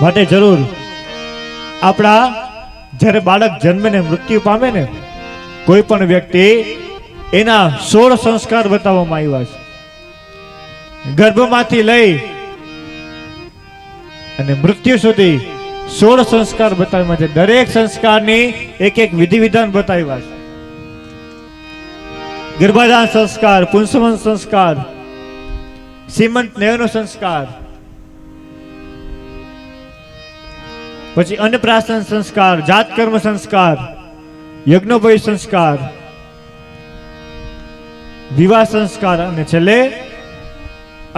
માટે જરૂર આપણા જ્યારે બાળક જન્મે ને મૃત્યુ પામે ને કોઈ પણ વ્યક્તિ એના 16 સંસ્કાર બતાવવામાં આવ્યા છે. ગર્ભમાંથી લઈ અને મૃત્યુ સુધી 16 સંસ્કાર બતાવ્યા છે. દરેક સંસ્કારની એક એક વિધિ વિધાન બતાવ્યા છે. ગર્ભાધાન સંસ્કાર, પુંસવન સંસ્કાર, સીમંત નેવનો સંસ્કાર, પછી અન્નપ્રાશન સંસ્કાર, જાતકર્મ સંસ્કાર, યજ્ઞોપવિત સંસ્કાર, વિવાહ સંસ્કાર અને છેલ્લે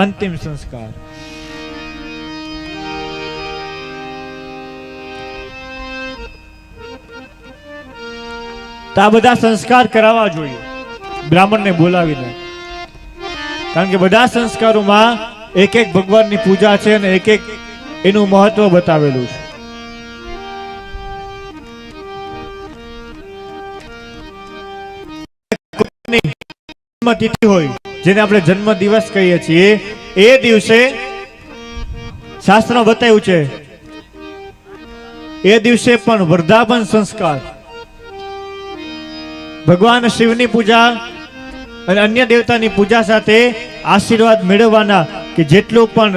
અંતિમ સંસ્કાર. તો આ બધા સંસ્કાર કરાવવા જોઈએ બ્રાહ્મણને બોલાવીને, કારણ કે બધા સંસ્કારોમાં એક એક ભગવાનની પૂજા છે અને એક એક એનું મહત્વ બતાવેલું છે. જન્મતિથિ હોય જેને આપણે જન્મ દિવસ કહીએ છીએ, એ દિવસે શાસ્ત્રમાં બતાવ્યું છે એ દિવસે પણ વર્ધાપન સંસ્કાર, ભગવાન શિવની પૂજા અને અન્ય દેવતાની પૂજા સાથે આશીર્વાદ મેળવવાના કે જેટલું પણ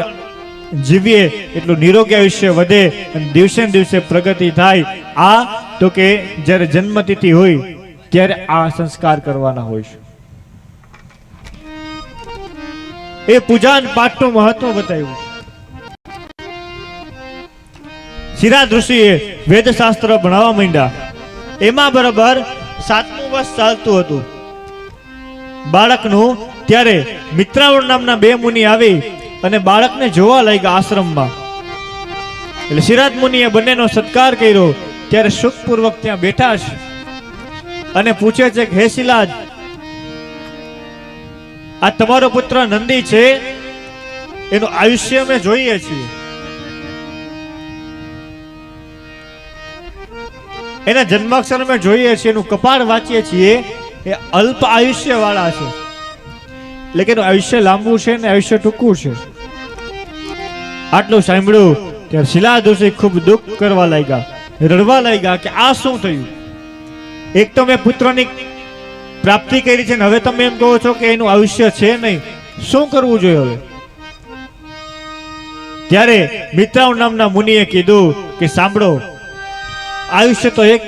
જીવીએ એટલું નિરોગી આયુષ્ય વધે અને દિવસે ને દિવસે પ્રગતિ થાય. આ તો કે જ્યારે જન્મતિથિ હોય ત્યારે આ સંસ્કાર કરવાના હોય છે. એ પૂજા અને પાઠનું મહત્વ બતાવ્યું. શિરાદ ઋષિએ વેદશાસ્ત્ર ભણાવવા માંડ્યા. એમાં બરાબર 7મું વર્ષ ચાલતું હતું બાળકનું, ત્યારે મિત્રાવણ નામના 2 મુનિ આવી અને બાળકને જોવા લાગ્યા આશ્રમમાં. એટલે શિરાદ મુનિએ બંનેનો સત્કાર કર્યો. ત્યારે સુખપૂર્વક ત્યાં બેઠા છે અને પૂછે છે કે હે શિલાજ, આ તમારો પુત્ર નંદી છે, એનું આયુષ્ય અમે જોઈએ છીએ, એના જન્માક્ષર અમે જોઈએ છીએ, એનું કપાળ વાંચીએ છીએ, એ અલ્પ આયુષ્ય વાળા છે, એટલે કે એનું આયુષ્ય લાંબુ છે ને આયુષ્ય ટૂંકું છે. આટલું સાંભળ્યું ત્યારે શિલાદોષી ખૂબ દુઃખ કરવા લાગ્યા, રડવા લાગ્યા કે આ શું થયું? એક તો મેં પુત્રની પ્રાપ્તિ કરી છે ને હવે તમે એમ કહો છો કે એનું આયુષ્ય છે નહીં, શું કરવું જોઈએ હવે? ત્યારે મિત્રાવ નામના મુનિએ કીધું કે સાંભળો, આયુષ્ય તો એક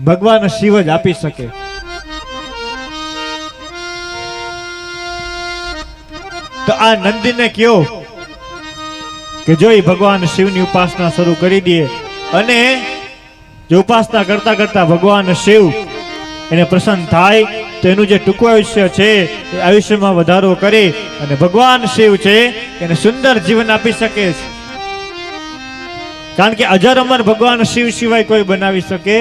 ભગવાન શિવ જ આપી શકે. તો આ નંદીને કહ્યો કે જો એ ભગવાન શિવની ઉપાસના શરૂ કરી દે અને જો ઉપાસના કરતા કરતા ભગવાન શિવ એને પ્રસન્ન થાય તો એનું જે ટૂંકું આયુષ્ય છે એ આયુષ્યમાં વધારો કરે અને ભગવાન શિવ છે એને સુંદર જીવન આપી શકે છે. કારણ કે અજર અમર ભગવાન શિવ સિવાય કોઈ બનાવી શકે